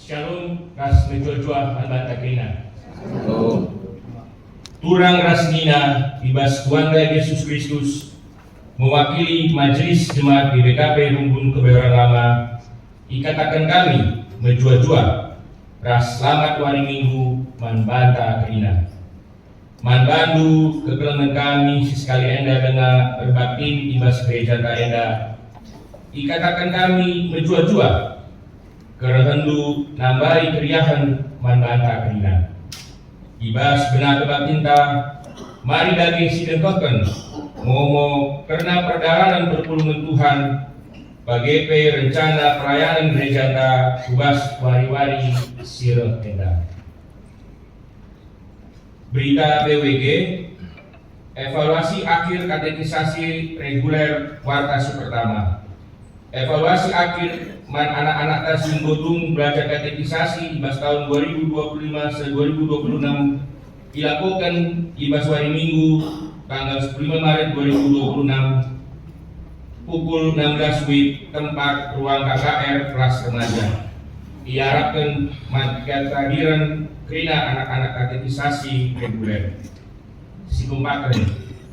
Shalom ras menjua-jua albata kina. Turang rasnina ibas Tuhan Yesus Kristus mewakili Majelis Jemaat GBKP Rumbun Kebayoran Lama ikatakan kami menjua-jua ras selamat hari Minggu manbanta kina. Manbandu kekelengan kami sekali enda dengan berbakti ibas gereja ta enda ikatakan kami menjua-jua kerehendu nambai keriahan manbanta kina. Ibas benar kebatinta mari daging sidengkoken momo karena perjalanan berpulungan Tuhan bagi rencana perayaan gereja ta ubas wari-wari sirah enda. Berita BWG evaluasi akhir katekisasi reguler Wartasi pertama. Evaluasi akhir anak-anak tasing bodung belajar katekisasi ibas tahun 2025-2026 dilakukan ibas hari Minggu tanggal 10 Maret 2026 pukul 16 WIB tempat ruang KKR kelas remaja. Diharapkan kehadiran kerina anak-anak katekisasi reguler. Sikumpakan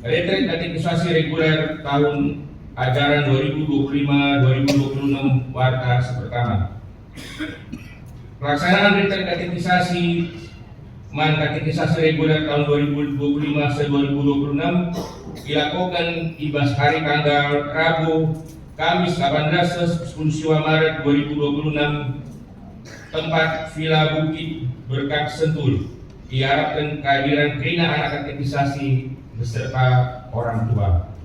retret katekisasi reguler tahun ajaran 2025-2026 Wartasi pertama. Pelaksanaan retret katekisasi katekisasi reguler tahun 2025-2026 dilakukan ibas hari tanggal Rabu Kamis 18 Maret 2026 tempat Villa Bukit Berkat Sentul. Diharapkan kehadiran kerina anak katekisasi beserta orang tua.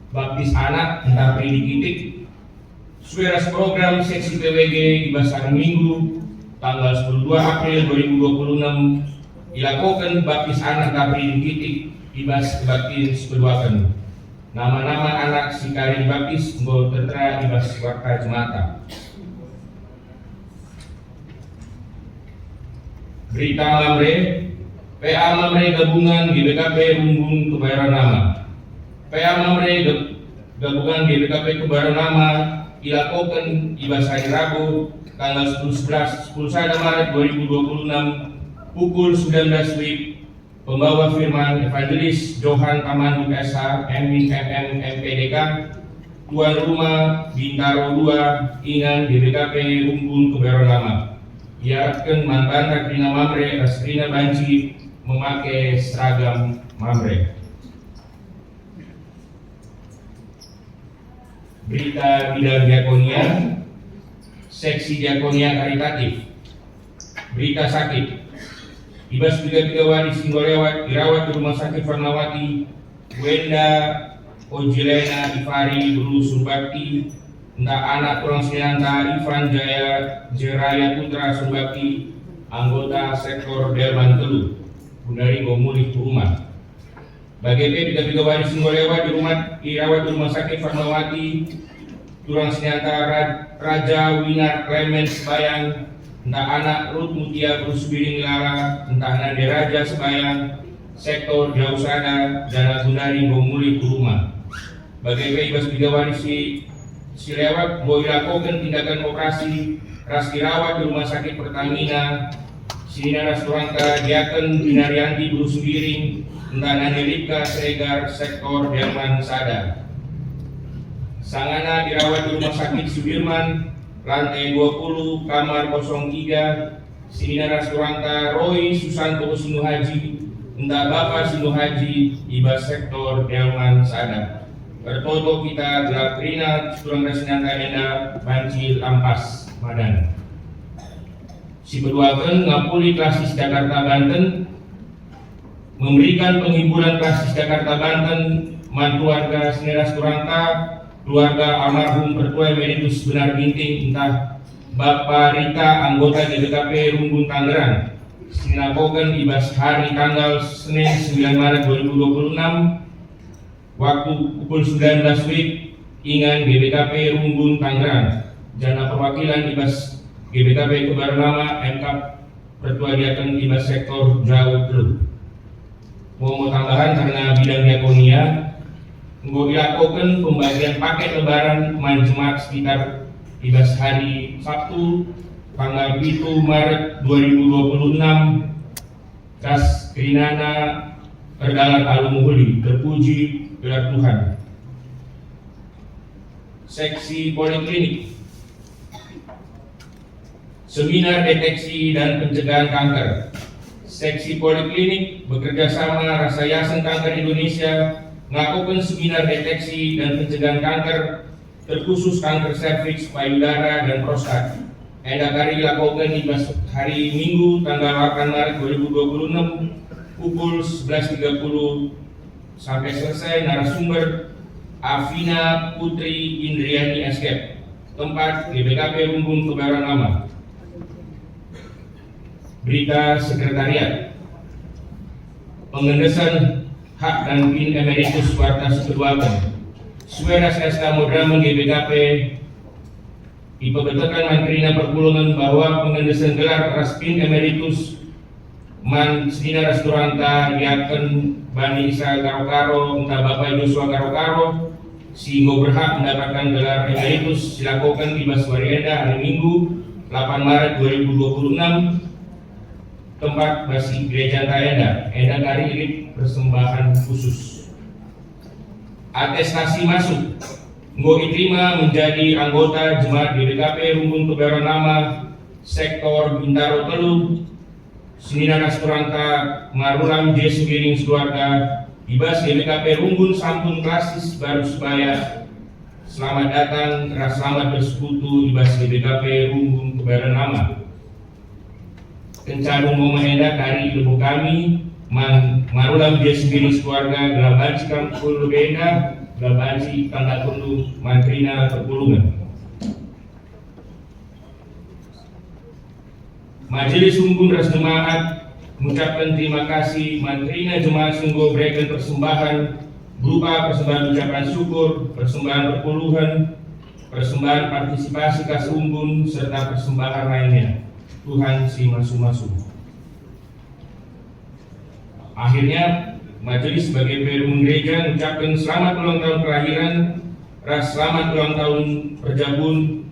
Baptis anak entah predikitik sueras program seksi PWG ibas hari Minggu tanggal 12 April 2026 dilakukan baptis anak entah predikitik ibas baptis keduakan. Nama-nama anak sikari baptis nggo tertera ibas warta jemata. Berita Mamre PA Mamre gabungan GBKP Rumbun Kebayoran Lama. PA Mamre gabungan GBKP Kebayoran Lama dilakukan ibas hari Rabu tanggal 10 Maret 2026 pukul 19 WIB. Pembawa firman Evangelis Johan Tamandu SH MM MPDK, Tuan Rumah Bintaro 2 Ingan GBKP Rumbun Kebayoran Lama. Diharapkan manbanta kerina Mamre Rasrina Banci memakai seragam Mamre. Berita bidang diakonia, seksi diakonia karitatif. Berita sakit. Ibas 3 wadi singgolewat dirawat di Rumah Sakit Farmawati, Wenda Ojilena Ivari Bru Surbakti, entah anak kurang sinanta Ivan Jaya Jeraya Putra Surbakti, anggota sektor Delman Telu, Bundari Gomuli Rumah. Bagi P 3 wadi singgolewat dirawat di Rumah Sakit Farmawati, turang sinanta Raja Winar Clemens Sebayang, entah anak Ruth Mutia Brusbiring Lara, entah Nade Raja Sebayang, sektor Jausana, Jana Bundari Gomuli Rumah. Bagi P ibas 3 wadi si lewat boleh dilakukan tindakan operasi ras dirawat di Rumah Sakit Pertamina, Sinina Rasturangka Diaken Binarianti Brusbiring, entah Nandelika Seregar, sektor Delman Sada. Sangana dirawat di Rumah Sakit Sudirman, lantai 20, kamar 03, Sinina Rasturangka Roy Susanto Sinu Haji, entah Bapak Sinu Haji, ibas sektor Delman Sada. Bertoto kita Delakrina Surang Rasinanta Enda Banci Lampas Madan. Si berduakan ngapuli Klasis Jakarta Banten memberikan penghiburan Klasis Jakarta Banten keluarga Sinira Rasturangka, keluarga almarhum Pertua Emeritus Benar Ginting, entah Bapak Rita anggota GBKP Rumbun Tangerang. Sinagogan ibas hari tanggal Senin 9 Maret 2026 waktu pukul 19 WIB Ingan GBKP Rumbun Tangerang. Jana perwakilan ibas GBKP Kebayoran Lama MK Pertua Diaken ibas sektor Jawa Telu. Mau tambahan karena bidang diakonia nggo dilakukan pembagian paket lebaran jemaat sekitar ibas hari Sabtu tanggal 7 Maret 2026 kas Kerinana Perdalan Alumuhuli, terpuji gelar Tuhan. Seksi Poliklinik, Seminar Deteksi dan Pencegahan Kanker. Seksi Poliklinik bekerja sama Rasa Yayasan Kanker Indonesia melakukan seminar deteksi dan pencegahan kanker, terkhusus kanker serviks, payudara, dan prostat. Enak hari dilakukan di hari Minggu tanggal 8 Maret 2026 pukul 11.30 sampai selesai. Narasumber Afina Putri Indriani Eskep. Tempat GBKP Rumbun Kebayoran Lama. Berita Sekretariat, pengendesan hak dan PIN Emeritus Warta Sekeduakan Suara SK Modramen GBKP diperbetulan Mantrina Perpulungan bahwa pengendesan gelar Raspin Emeritus Man Sina Restoranta diakan Bani Isa Karo-Karo entah Bapak Joshua Karo-Karo sehingga berhak mendapatkan gelar Emeritus dilakukan di Baswarienda hari Minggu 8 Maret 2026 tempat basi Gereja Taenda, Enda Kari Irit persembahan khusus. Atestasi masuk, Nggo diterima menjadi anggota Jemaat GBKP Rumbun Kebayoran Lama Sektor Bintaro Telu, Seminar Restoranta Marulam Jesu Giring Keluarga, Ibas GBKP Rumbun Sampun Klasis Baru Sebaya. Selamat datang, selamat bersekutu Ibas GBKP Rumbun Kebayoran Lama. Kencadung Momahenda Kari Ibu kami Marulam Jesu Giring Keluarga, Gelabanci Kampul Benda, Gelabanci Tangga Kundu Mantrina Perpulungan. Majelis Rumbun Ras Jemaat mengucapkan terima kasih Mantrina Jemaat sungguh berikan persembahan berupa persembahan ucapan syukur, persembahan perpuluhan, persembahan partisipasi kas Rumbun serta persembahan lainnya. Tuhan si masu-masu. Akhirnya majelis sebagai perum gereja mengucapkan selamat ulang tahun kelahiran, selamat ulang tahun perjabun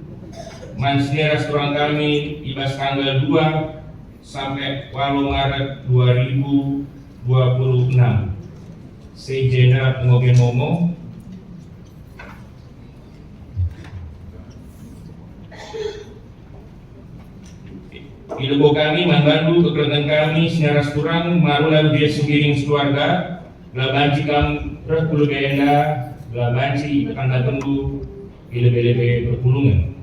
Mansnia restoran kami ibas tanggal 2 sampai 8 Maret 2026. Sejena pengogen momo. Ilubo kami membantu kekeluargaan kami Sinar Rasturang Marulam Jesu Giring Keluarga, Gelabanci Kam Perpulu Benda, Gelabanci Tangga Tunggu, Ilebe-lebe Perpulungan.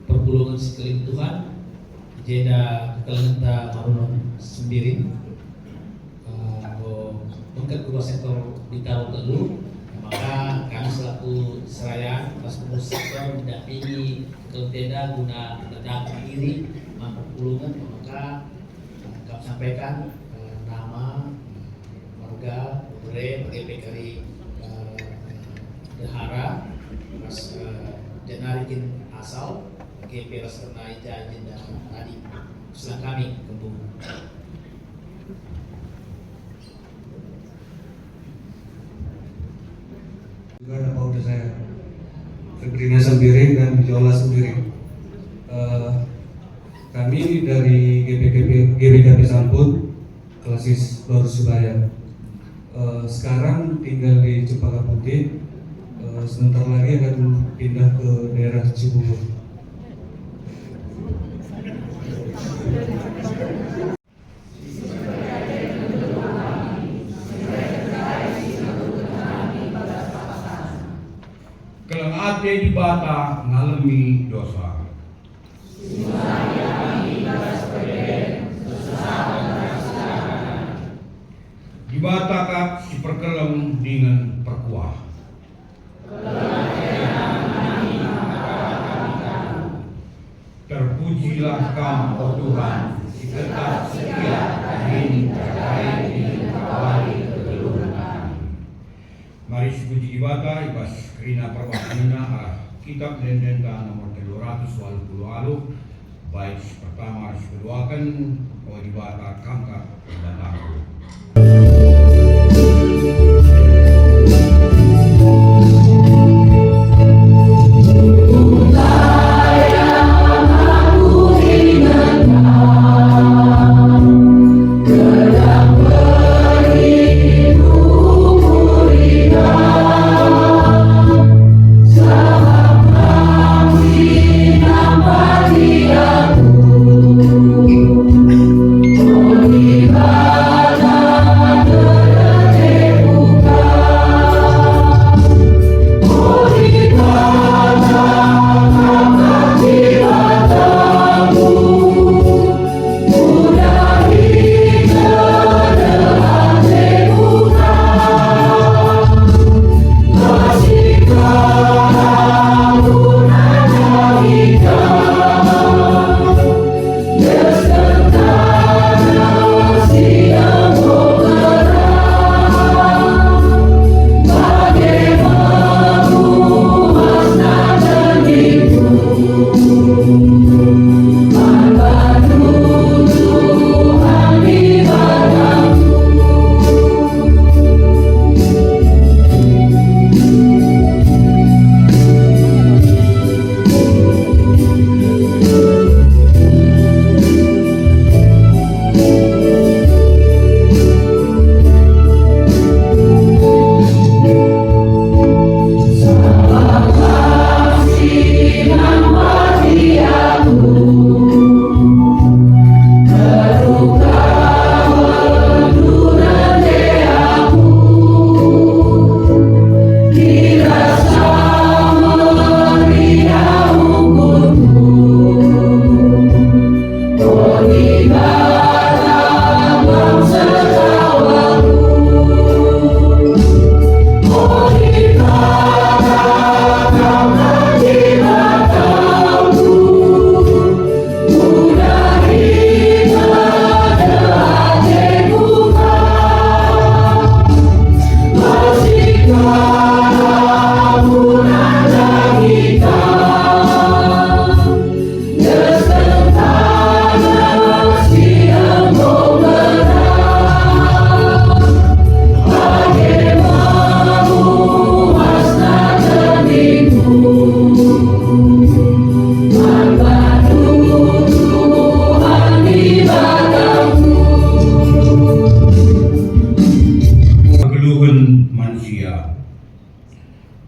Perpulungan sekeliling Tuhan, jeda kelenta Marulam sendiri, mengkat kedua sektor Bintaro Telu, maka kami selaku seraya pas pengurus sektor mendampingi kelenteda guna mendatangkan diri perpulungan, maka kami sampaikan nama warga Bure bagi PKRI Dehara, pas jenarikin asal GP Raskerna Ija Agenda tadi usulan kami kembung. Juga ada pauda saya Febrina sendiri dan Jola sendiri. Kami dari GBKP Samput Klasis Baru Subaya. Sekarang tinggal di Cempaka Putih. Sebentar lagi akan pindah ke daerah Cibubur. Kalau ate di bata ngalami dosa. Di bata kak diperkelem dengan perkuah. Terpujilah Kamu, oh Tuhan, si tetap setia kami terkait dengan kawali kegeluhan kami. Mari sepuji ibata ibas kerina perwakilan arah kitab Dendenta nomor 380 baik pertama kedua kan ibata kangkat dan aku.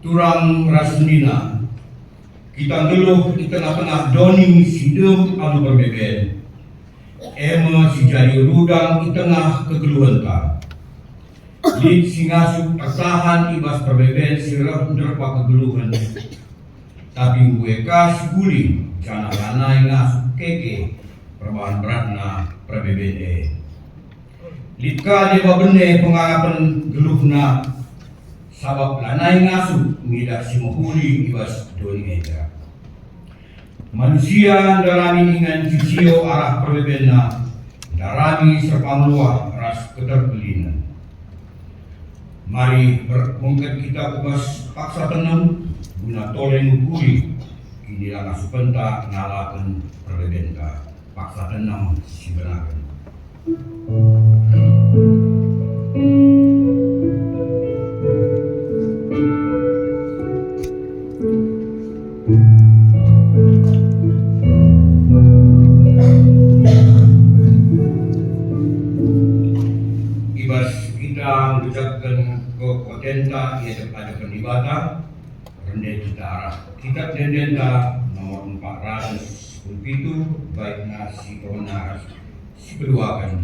Turang rasnina kita geluh di tengah-tengah doni hidup alu berbeben. Ema si jadi rudang di tengah kegeluhan ta. Lid singasup tertahan ibas berbeben sirah nerpa kegeluhan. Tapi gue kas guling jana lanai ngasup keke perbahan beratna berbeben. Lika dia bende pengalaman geluhna sabab lanai ngasup ngidak si mahuli ibas doni eja. Manusia darami dengan cisio arah perbedana darami serpang luah ras keterbelinan. Mari bermungkin kita ubas paksa tenang guna toleng ukuri inilah ngasupenta ngalakan perbedana paksa tenang si benakan. Mengucapkan kekuatan ia pada penibatan rendah kita arah kitab Dendenta nomor 417 baik nasi pemenaras si kedua kan.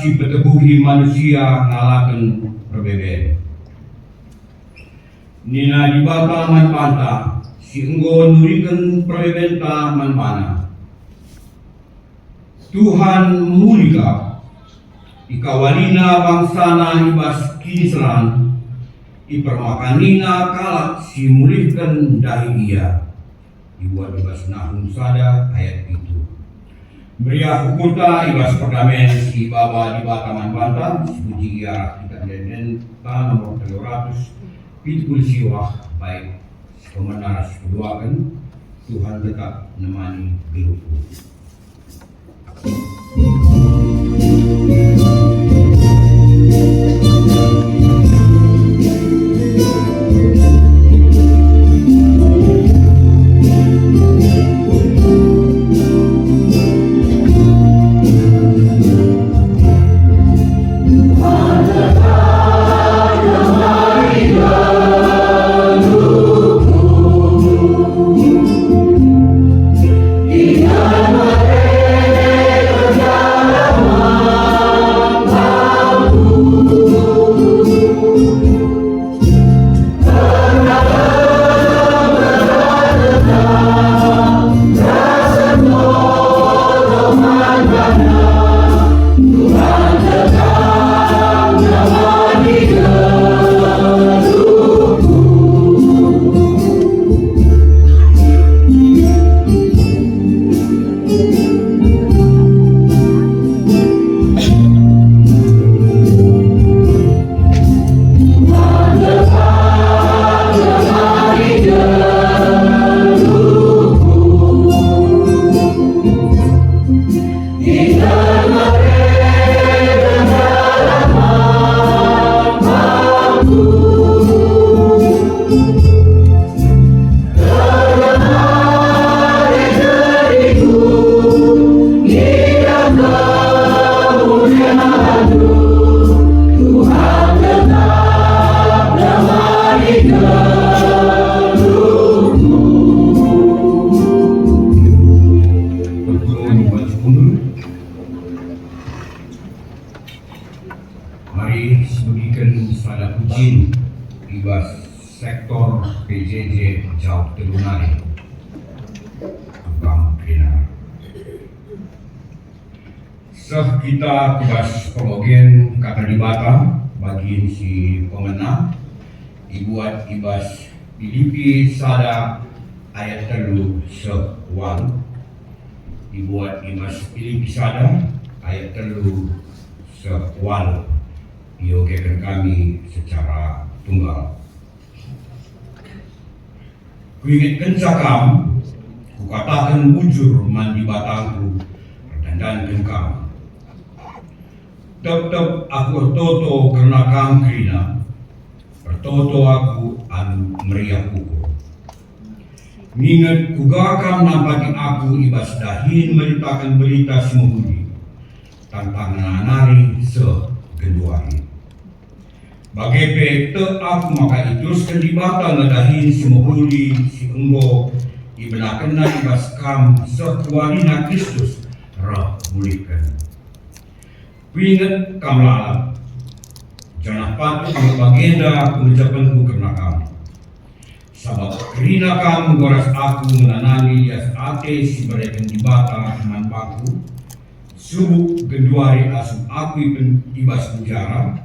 si petebuhi manusia ngalaken perbeben. Nina di bata man panta, si enggo nurikeun perbeben ta man pana. Tuhan mulika, ikawalina bangsana ibas kini seran, ipermakanina kalak si mulihkeun dahi ia. Dibuat ibas Nahum sada ayat itu. Meriah hukurta ibas perdamen si baba di bataman banta, si puji ia kita den nomor 300 pitkul siwah baik pemenaras keduakan Tuhan tetap nemani geluku. Mari sebagikan sada puji ibas sektor PJJ Jauh Telunari Tukang Kena. Seh kita ibas pemogen kata dibata bagian si pemenang dibuat ibas Filipi sada ayat 3 sewal dibuat ibas Filipi sada ayat 3 sewal diogekan kami secara tunggal. Kuingatkan cakam, kukatakan bujur mandi batangku, perdandan gengkam. Tetap aku bertoto karena kam krina, bertoto aku anu meriah kuku. Mingat kugakam nampati aku ibas dahin meritakan berita semudi, tentang nanari segenduari. Bagai te aku maka iteruskan di bata ngadahin semuhuli si enggo ibenakan na ibas kam sekualina Kristus roh mulihkan. Kuingat kam lalap, jangan patut bagenda pengucapanku karena kamu. Sabab kerina kamu goras aku menanami dias ate si berikan di bata teman paku, subuh genduari asup aku ibas penjara,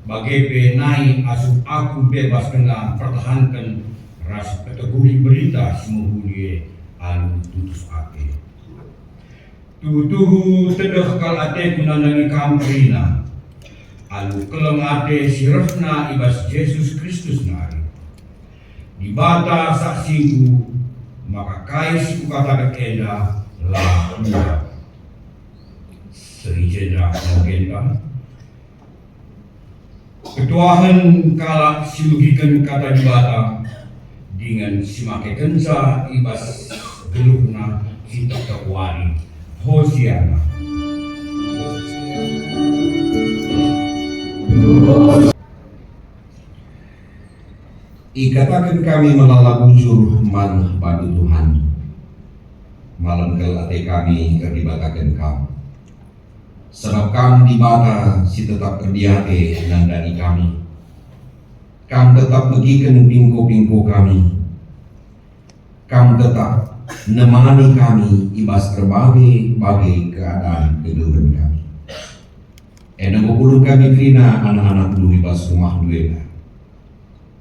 bagai penai asup aku bebas kena pertahankan rasa keteguhi berita semuhuli anu tutus ate. Tutuhu tedeh kal ate kunandangi kamprina anu keleng ate sirefna ibas Yesus Kristus nari. Di bata saksiku maka kais kukata kekenda lah muda. Serijenda magenta ketuahan kala simugikan kata di bata dengan simake kensa ibas geluhna cinta takwari Hosiana. Ikatakan kami melala bujur man badu Tuhan, malam kel ate kami keribatakan kamu. Sebab kam di bata si tetap berdiate nandani kami. Kam tetap megiken pingko-pingko kami. Kam tetap nemani kami ibas berbagai keadaan kegeluhan kami. Ena bulu kami krina anak-anak dulu ibas rumah duena.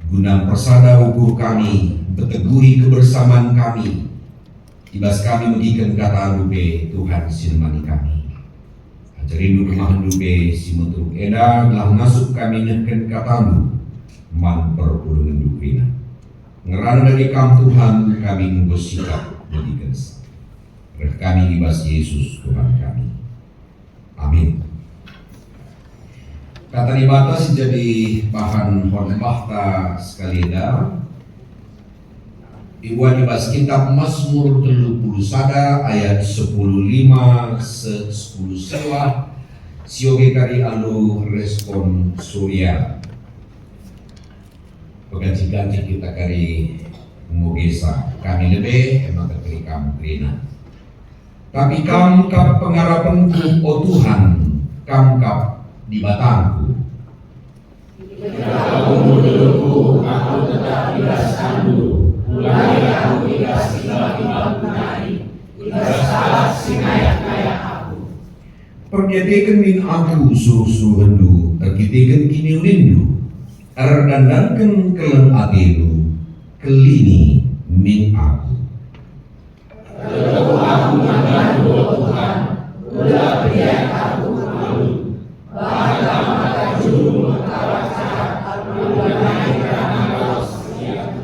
Guna persada ukur kami, berteguhi kebersamaan kami. Ibas kami megiken kata rupe Tuhan sinemani kami. Jerindu kemahan dupe si menurut eda telah masuk kami neken katamu man perulungan dupina ngerana dari kam Tuhan kami nunggu sikap mendikan rek kami dibas Yesus Tuhan kami. Amin. Kata dibatas jadi bahan honbahta sekali dah Iwan dibas kitab Mazmur 30 ayat 10:5 10 sewa sioge kari alu respon surya peganti-ganti kita kari mugesa kami lebih emang kari kamu krina tapi kam kap pengharapanku oh Tuhan kam kap di batangku aku tetap ibas sandu. Mulai aku ibas tinggal kunai, ibas salah singayak-ngayak aku. Pernyatakan min aku suruh rendu, terkitakan kini rindu, erdandankan keleng adelu, kelini min aku. Lalu aku membantu Tuhan, ulah beriak aku malu. Bahkan mata juru mentawa cahat, mengenai kerana los yang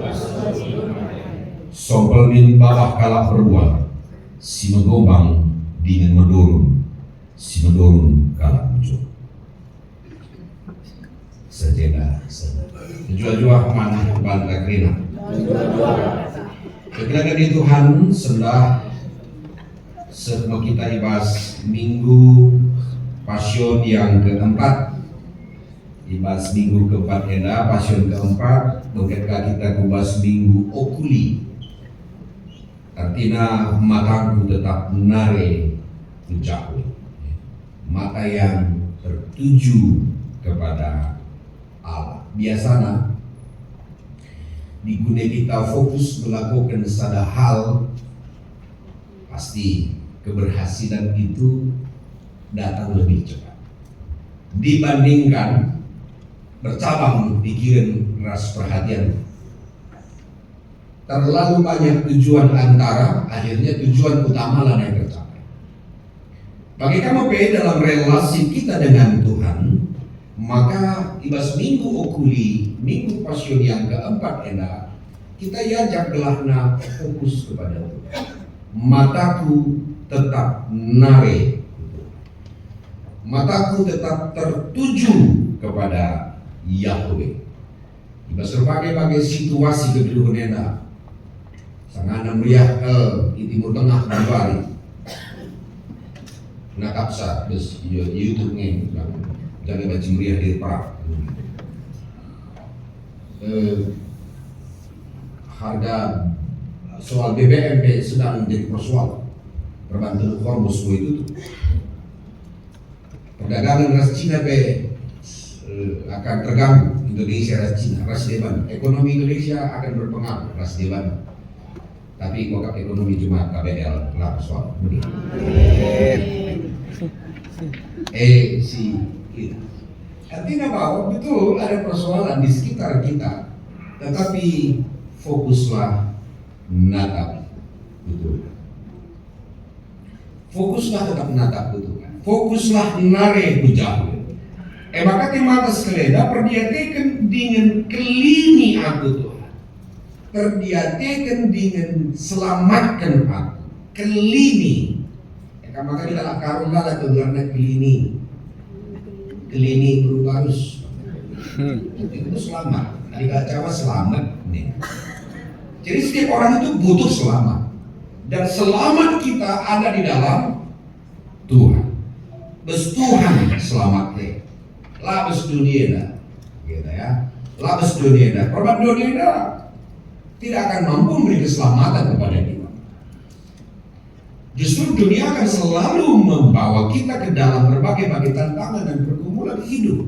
Sompel min bawah kalah berbuat, si megombang dingin mendurun, si mendurun kalah muncul. Sejeda, jual-jual mana bantah kerina. Kekilangan di Tuhan sendah semua kita ibas minggu pasion yang keempat. Ibas minggu keempat eda pasion keempat, mungkinkah kita kubas minggu okuli. Artinya mataku tetap nare jauh, mata yang tertuju kepada Allah. Biasanya diguna kita fokus melakukan satu hal, pasti keberhasilan itu datang lebih cepat dibandingkan bercabang pikiran ras perhatian. Terlalu banyak tujuan antara, akhirnya tujuan utama lah yang tercapai. Bagi kamu dalam relasi kita dengan Tuhan, maka ibas minggu okuli, minggu pasion yang keempat enak, kita yajak gelahna fokus kepada Tuhan. Mataku tetap nare, mataku tetap tertuju kepada Yahweh. Ibas berbagai situasi kegeluhan enak. Sangana meriah di timur tengah dan Bali. Nak kapsa, terus YouTube-nya jangan baca meriah di Perak. Harga soal BBM sedang menjadi persoalan. Perbantuan Hormuz itu tuh. Perdagangan ras Cina akan terganggu. Indonesia ras Cina, ras depan. Ekonomi Indonesia akan berpengaruh ras depan. Tapi kok ekonomi cuma KBL lah soal ini. Artinya bahwa betul ada persoalan di sekitar kita, tetapi fokuslah natap betul. Fokuslah tetap natap betul. Fokuslah nare jauh. Maka mata sekeleda perdiatakan dengan kelini aku Tuhan. Terdiatakan dengan selamatkan aku kelini. Maka kita lah karun lah karena kelini berupa harus itu selamat. Adik Jawa selamat nih. Jadi setiap orang itu butuh selamat, dan selamat kita ada di dalam Tuhan. Bes Tuhan selamatnya. Lah bes dunia dah, gitu ya. Lah bes dunia dah. Korban dunia dah tidak akan mampu memberi keselamatan kepada kita. Justru dunia akan selalu membawa kita ke dalam berbagai-bagai tantangan dan pergumulan hidup.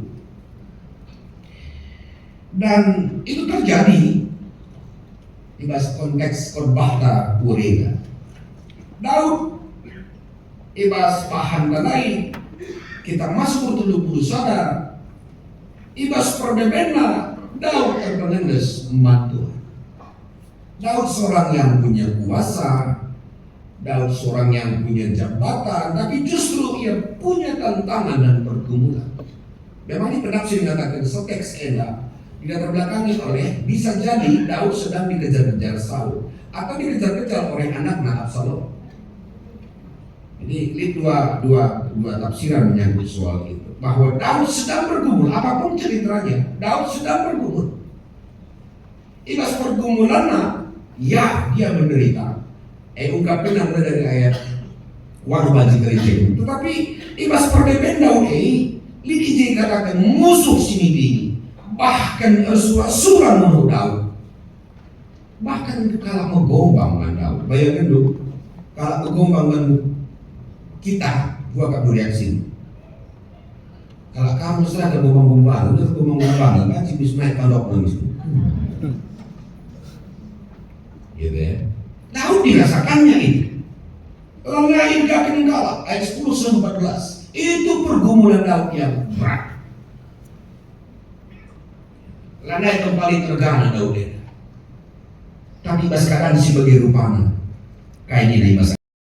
Dan itu terjadi di konteks khotbah ta urega. Daud ibas pahan tanai kita masuk 70 sadar ibas perbebena Daud terpenenes membantu. Daud seorang yang punya kuasa, Daud seorang yang punya jabatan, tapi justru ia punya tantangan dan pergumulan. Memang ini penafsir mengatakan seteks enda tidak terbelakangi oleh bisa jadi Daud sedang dikejar-kejar Saul atau dikejar-kejar oleh anaknya Absalom. Ini dua tafsiran menyangkut soal itu. Bahwa Daud sedang bergumul, apapun ceritanya, Daud sedang bergumul. Ibas pergumulannya, ya dia menderita. Ungkapin yang dari ayat warbaji kerja. Tetapi ibas perbedaan Daud lidi katakan musuh sini dini. Bahkan surah menurut Daud. Bahkan kalau menggombang dengan Daud. Bayangkan dulu, kalau menggombang dengan kita, gua akan bereaksi. Kalau kamu serah ke gombang-gombang, udah gombang-gombang, kan si bis naik tandok nangis. Gitu ya. Daud dirasakannya itu. Lengahin kaki kalah ayat 10-14. Itu pergumulan Daud yang berat. Lanai kembali tergana Daud. Tapi sekarang sebagai rupanya kayak ini mas